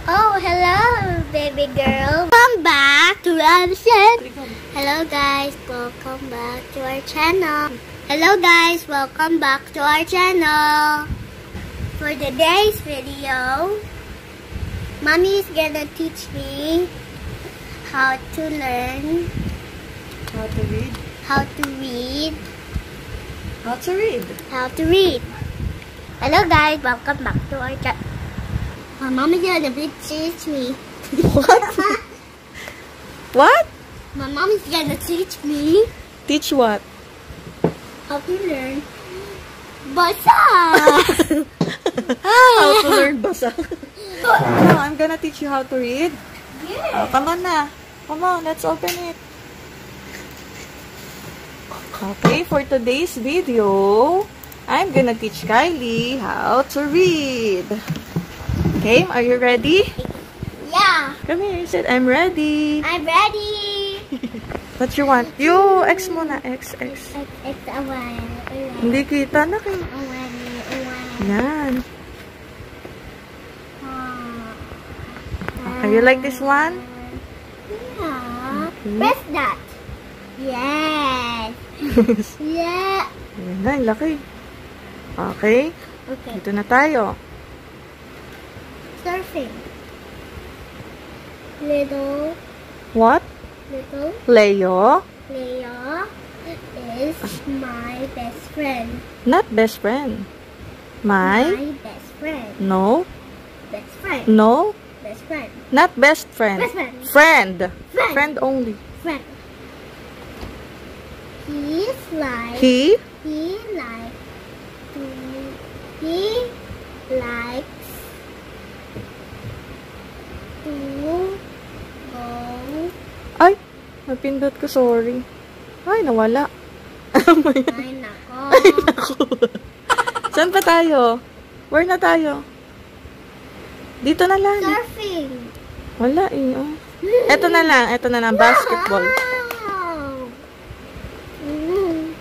Oh, hello, baby girl. Welcome back to our channel. Hello, guys. Welcome back to our channel. Hello, guys. Welcome back to our channel. For today's video, Mommy is gonna teach me how to learn. How to read? How to read. How to read? How to read. Hello, guys. Welcome back to our channel. My mom is gonna teach me. What? What? My mom is gonna teach me Teach what? how to learn basa. How to learn basa. No, I'm gonna teach you how to read. Yeah. Oh, come on na. Come on, let's open it. Okay, for today's video, I'm gonna teach Kylie how to read. Okay, are you ready? Yeah. Come here, you said, I'm ready. I'm ready. What you want? You, X muna. X. It's a one. Hindi kita na kayo. Yan. Okay, you like this one? Yeah. Okay. Press that. Yes. Yeah. Yan na, yung laki. Okay, Okay. dito na tayo. Surfing. Little What? Leo Leo? is my best friend. Not best friend. My? best friend. No. Best friend. No. Best friend. Not best friend. Best friend. Friend. Friend. Friend only. Friend. He's like. He? He likes to go. Ay, napindot ko, sorry. Ay, nawala. Ay, nako. Saan pa tayo? Where na tayo? Dito na lang. Surfing. Wala eh. Oh. Ito na lang. Basketball. Wow. Mm.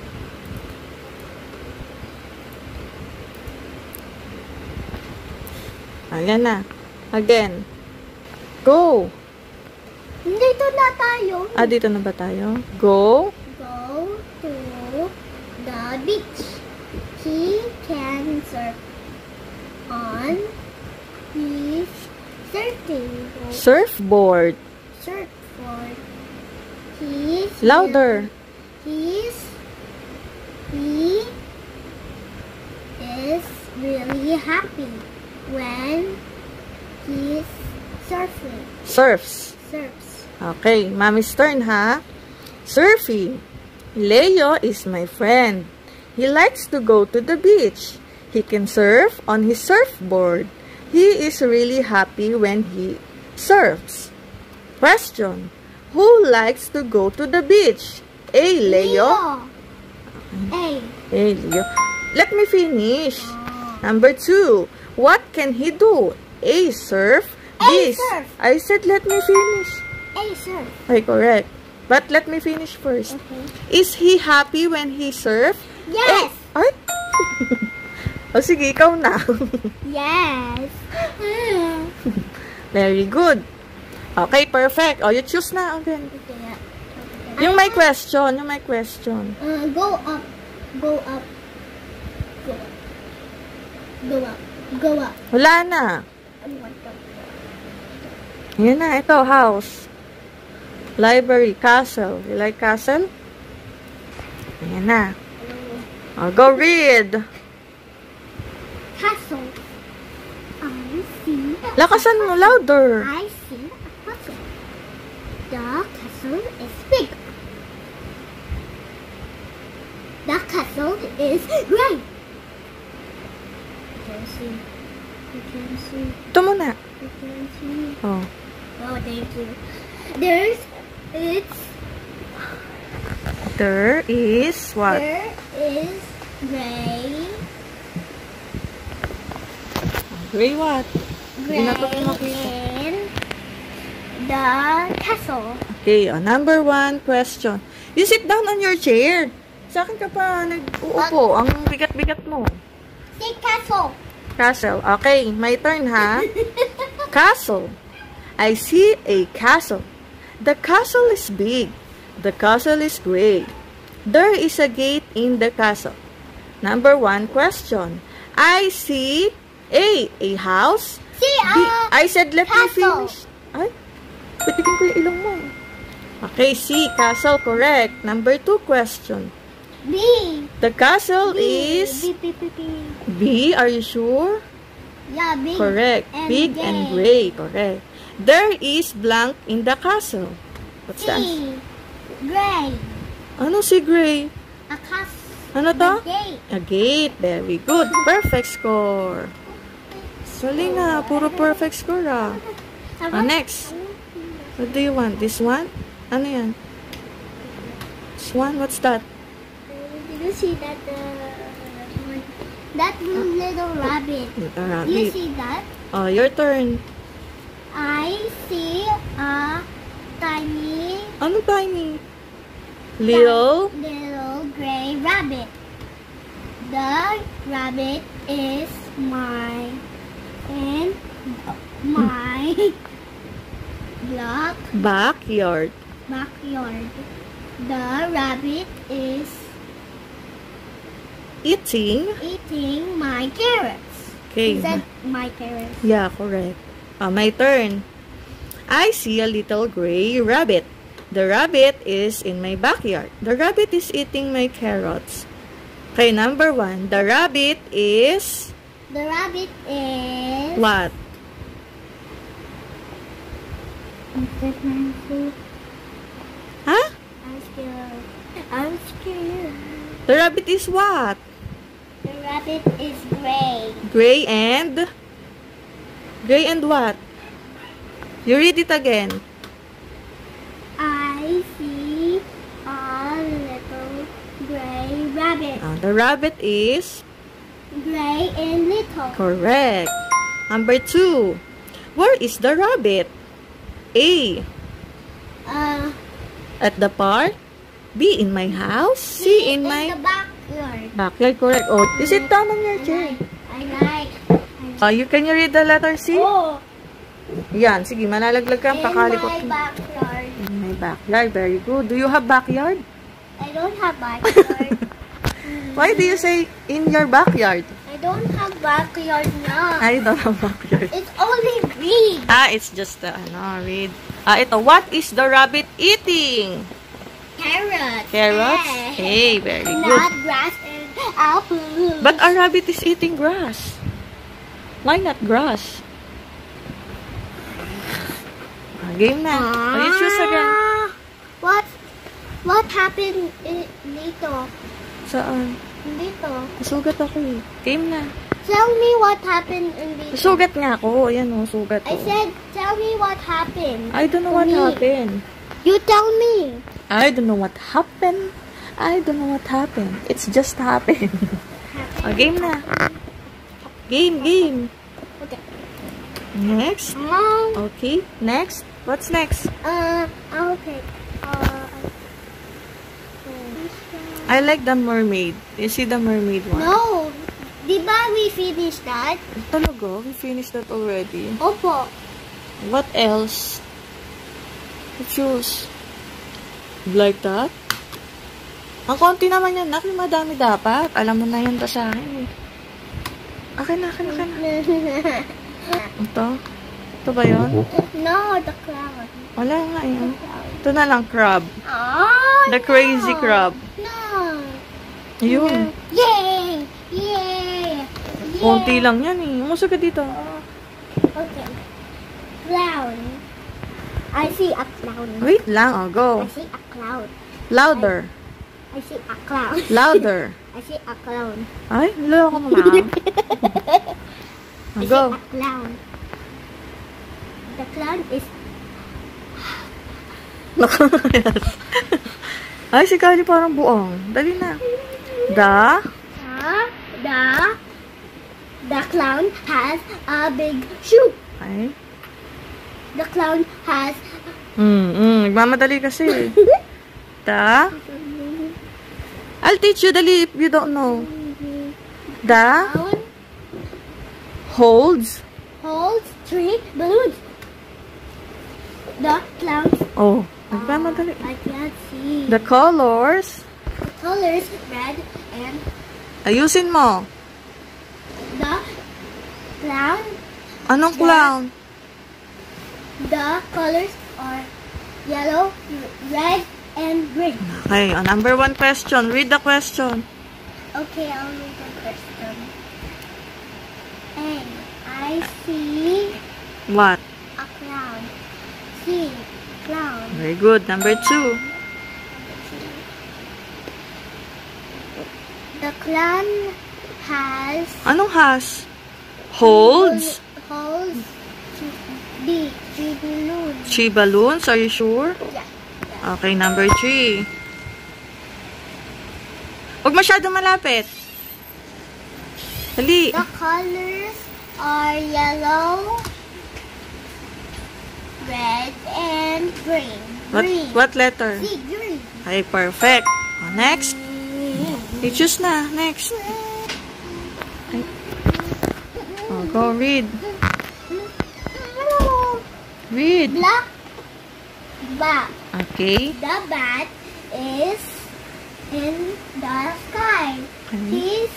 Ayan na. Again. Go. Dito na tayo. Dito na ba tayo? Go. Go to the beach. He can surf on his Surfboard. surfboard. He Louder. He is really happy when he's surfing. Surfs. Surfs. Okay, Mommy's turn, ha? Surfing. Leo is my friend. He likes to go to the beach. He can surf on his surfboard. He is really happy when he surfs. Question. Who likes to go to the beach? A. Leo. A. A. Leo. Let me finish. Number 2. What can he do? A. Surf. A. B. Surf. I said let me finish. A. Surf. Okay, correct. But let me finish first. Okay. Is he happy when he surf? Yes. Ay! O sige, ikaw na. Yes. Very good. Okay, perfect. O, you choose na again. Yung may question. Go up. Go up. Go up. Go up. Go up. Wala na. Yan na, ito, house. Library, castle. You like castle? Ayan na. O, go read. Castle. I see. Lakasan mo, louder. I see a castle. The castle is big. The castle is gray. You can see. You can see. Ito muna. You can see. Oh. Oh, thank you. There is what? There is gray. Gray what? Gray Hindi na to makita. in the castle. Okay, number 1 question. You sit down on your chair. Sa akin ka pa nag-uupo. Ang bigat-bigat mo. The castle. Castle. Okay, my turn ha. Castle. I see a castle. The castle is big. The castle is gray. There is a gate in the castle. Number 1 question. I see a house. See, I said let me castle. finish. Ay, patikin ko yung ilong mo. Okay, C, castle, correct. Number 2 question. B. The castle B. is B. B, are you sure? Yeah, big. Correct. And Big gray. and gray, correct. There is blank in the castle. What's that? C. Gray. Ano si gray? A castle. Ano to? Gate. A gate. Very good. Perfect score. Sali na. Puro perfect score ah. Next. What do you want? This one? Ano yan? This one? What's that? Did you see that that little rabbit? You see that? Oh, your turn. I see a tiny Ano tiny? Little? little gray rabbit. The rabbit is my Backyard. backyard. The rabbit is Eating? eating my carrots. Okay. Is that my carrots? Yeah, correct. My turn. I see a little gray rabbit. The rabbit is in my backyard. The rabbit is eating my carrots. Okay, number 1. The rabbit is... The rabbit is... What? Huh? I'm scared. I'm scared. The rabbit is what? The rabbit is gray. Gray and... Gray and what? You read it again. I see a little gray rabbit. The rabbit is... Gray and little. Correct. Number 2. Where is the rabbit? A. At the park. B. In my house. C. In my... the backyard. Backyard, correct. Oh, is it down on your chair? I like. Can you read the letter C? Oh, Yan, sige, malalaglag ka. in Pakalikot. my backyard. In my backyard, very good. Do you have backyard? I don't have backyard. Why do you say in your backyard? I don't have backyard now. I don't have backyard. It's only green. It's just the, read. Ito, what is the rabbit eating? Carrots. Carrots? Yeah. Hey, very good. Not grass and apple. But a rabbit is eating grass. Why not grass? Game na. You choose again. What happened dito? Saan? Dito. Sugat ako eh. Game na. Tell me what happened dito. Sugat nga ako. Ayan o, sugat ko. I said, tell me what happened. I don't know what happened. You tell me. I don't know what happened. I don't know what happened. It's just happened. Game na. Game. Okay. Next. Okay. Next. What's next? Okay. I like the mermaid. You see the mermaid one? No. Diba we finished that? Talaga? We finished that already. Opo. What else? Choose. Like that? Ang konti naman yan. Nak, madami dapat. Alam mo na yan sa akin eh. Akin na. Ito? Ito ba yun? No, the cloud. Wala nga yun. Ito na lang, crab. Oh, The crazy crab. No. Yun. Yay! Konti lang yan eh. Umuso ka dito. Okay. Clown. I see a clown. Wait lang. Go. I see a cloud. Louder. I see a clown. Louder. I see a clown. Ay, loko mo na. I see Go. a clown. The clown is... Ay, si Kali parang buong. Dali na. The clown has a big shoe. Ay. The clown has... Nagmamadali kasi. I'll teach you dali if you don't know. Clown Holds holds 3 balloons. The clouds. Oh, nagmamadali. I can't see. The colors. The colors red and Ayusin mo. the clown. Anong clown? The colors are yellow, red, and green. Okay, number 1 question. Read the question. Okay, I'll read the question. A. I see What? a clown. C. Clown. Very good. Number 2. The clown has Anong has? Holds? holds B. 3 balloons. 3 balloons. Are you sure? Yeah. Okay, number 3. Huwag masyado malapit. Dali. The colors are yellow, red, and green. Green. What letter? C. Green. Okay, perfect. Next. You choose na. Next. Ay. Go read. Read. Black bat. Okay. The bat is in the sky. Okay.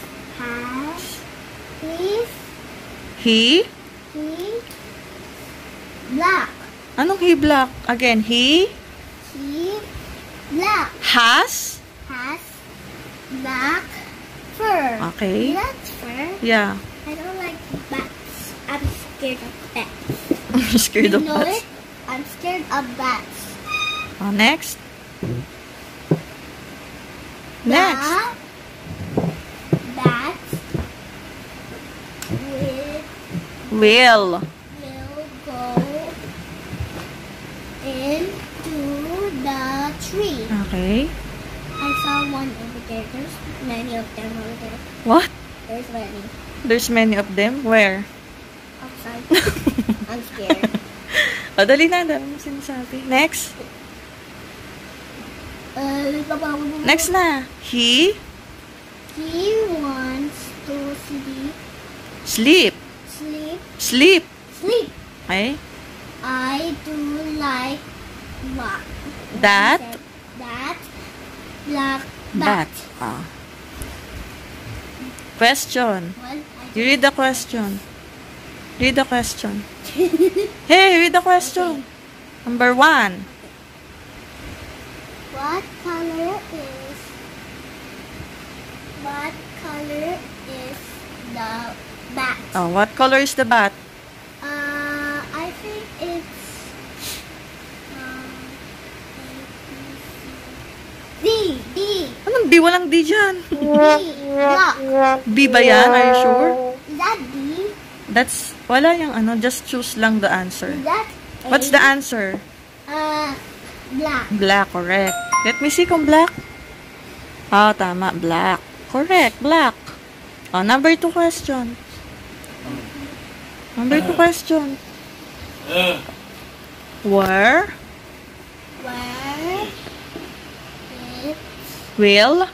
He He? black. Anong he black? Again, he Black has? has black fur. Okay. Black fur. Yeah. I don't like bats. I'm scared of bats. I'm scared of You know bats. it? I'm scared of bats. Next. Next. Bats Will. will go into the tree. Okay. I saw one over there. There's many of them over there. What? There's many. There's many of them? Where? Outside. I'm scared. Dali na. Dali mo sinasabi. Next. Next na. He wants to sleep. sleep. Okay. I do like what? That Black bat. bat. Question. Well, You read the question. Read the question. Hey, read the question. Number 1. What color is the bat? Oh, what color is the bat? I think it's D. Anong B? Walang D dyan. Black. B ba yan? Are you sure? Is that D? That's, wala yung ano, just choose lang the answer. Is that A? What's the answer? Black. Black, correct. Let me see kung black. Oh, tama, black. Correct, black. Oh, number 2 question. Number 2 question. Where will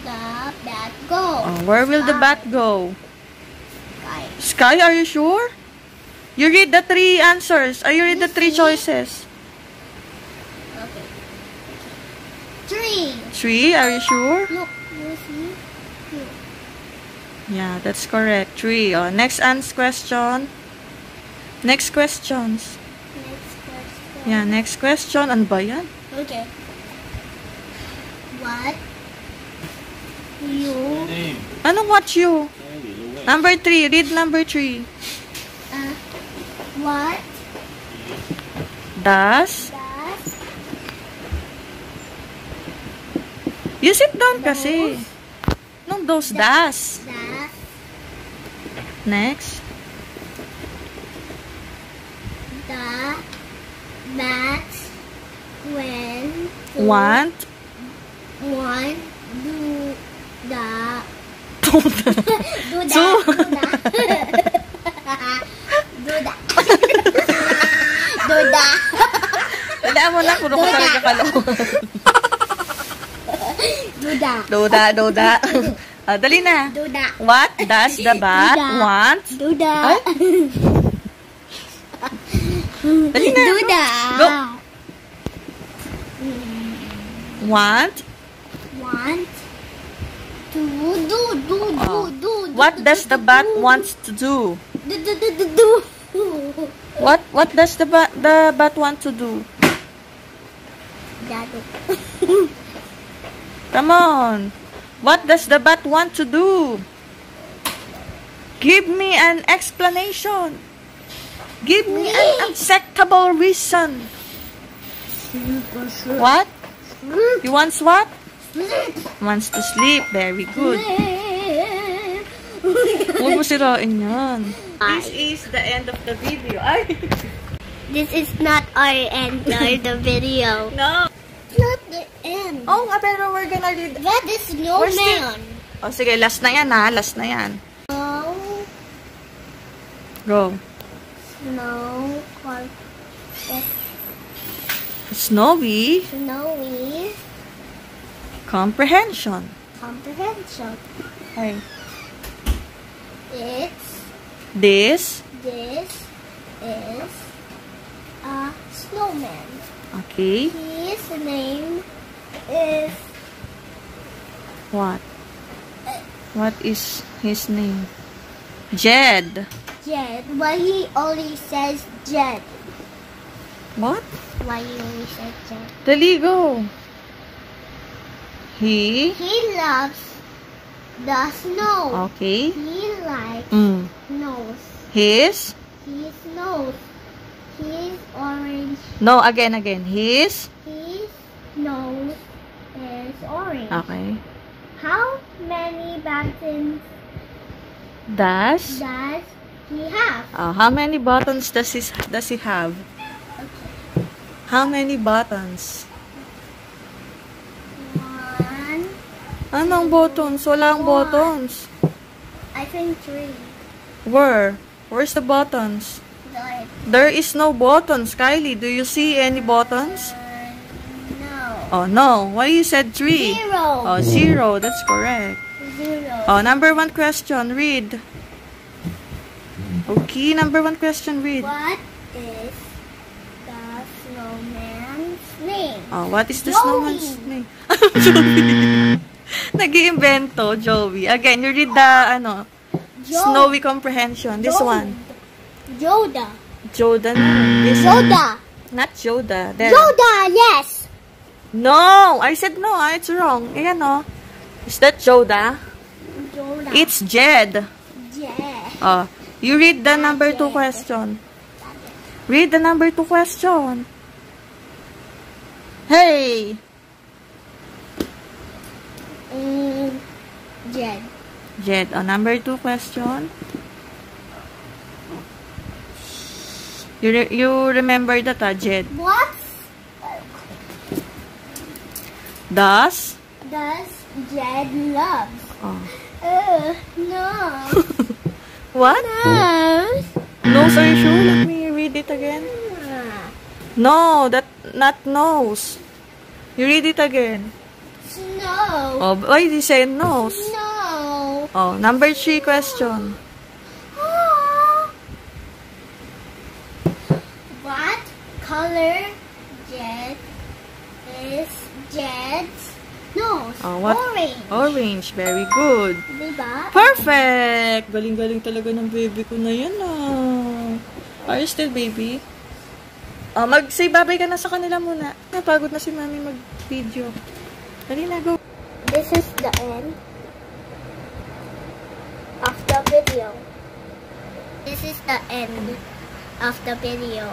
the bat go? oh, where will the bat go? Sky. Sky, are you sure? You read the 3 answers. You read the 3 choices. Okay. 3. 3, are you sure? Look, you see? Here. Yeah, that's correct. 3. Oh, next question. Next questions. Next question. Yeah, next question. Ano ba yan? Okay. What you Anong what you? Number 3. Read number 3. what Does? does You sit down kasi. Nung those does. the Next. bat when Want? do the To. do that do that Tandaan mo na kung ko talaga kalokohan. do that Doda. Dali na. do that What does the bat Doda. want? do that Dali na. Do that. Go. Want? Do. What does the bat wants to do? Do. What does the bat want to do? Dado. Come on. What does the bat want to do? Give me an explanation. Give me an acceptable reason. What? He wants what? Wants to sleep. Very good. Huwag mo sirain yan. This is the end of the video. Ay. This is not our end of the video. No. Not the end. Oh, nga, pero we're gonna read. That is snowman. Oh, sige, last na yan ha. Last na yan. Go. Snowy. Comprehension. Hey. This is a snowman. Okay. His name is What? What is his name? Jed. Jed. Why he only says Jed? What? Why he only says Jed? Dali, go. He loves the snow. Okay. He likes snows. His nose. His orange. No, again. His nose is orange. Okay. How many buttons Does he have? how many buttons does he have? Okay. How many buttons? 1. Anong buttons? Walang buttons. I think 3. Where? Where's the buttons? There is no buttons. Kylie, do you see any buttons? No. Oh, no. Why you said 3? 0. Oh, 0. That's correct. 0. Oh, number 1 question. Read. Okay, number 1 question. Read. What is the snowman's name? Oh, what is the Joey. snowman's name? Joey. Nag-iimbento, Joey. Again, you read the, snowy comprehension. This one. Yoda. Joda na. This Yoda. Not Joda. There. Yoda, yes. No! I said no, it's wrong. Ayan, oh. Is that Joda? Yoda. It's Jed. Yeah. Oh, you read the number 2 question. Read the number 2 question. Hey! Jed. Jed, number 2 question. You remember that, Jed? What Does Jed loves? Oh. No. What? Nose. Nose, are you sure? Let me read it again. No, that not nose. You read it again. Snow. Oh, why did you say nose? No. Oh, number 3 question. What color is Jed's nose? Oh, what? Orange. Orange. Very good. Diba? Perfect! Galing-galing talaga ng baby ko na yan, Are you still baby? Oh, mag-say bye-bye ka na sa kanila muna. Napagod na si mami mag-video. Dali na, go. This is the end of the video. This is the end of the video.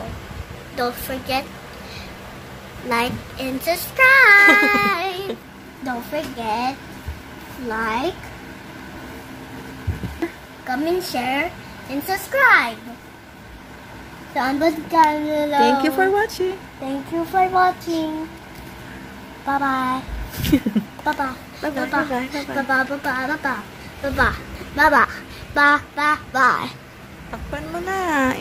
Don't forget, like and subscribe. Don't forget, like, comment, share, and subscribe. Thank you for watching. Thank you for watching. Bye-bye. Bye-bye. Bye-bye. Bye-bye. Bye-bye. Bye-bye. Bye-bye. Bye-bye. Bye-bye. Bye-bye. Takpan mo na.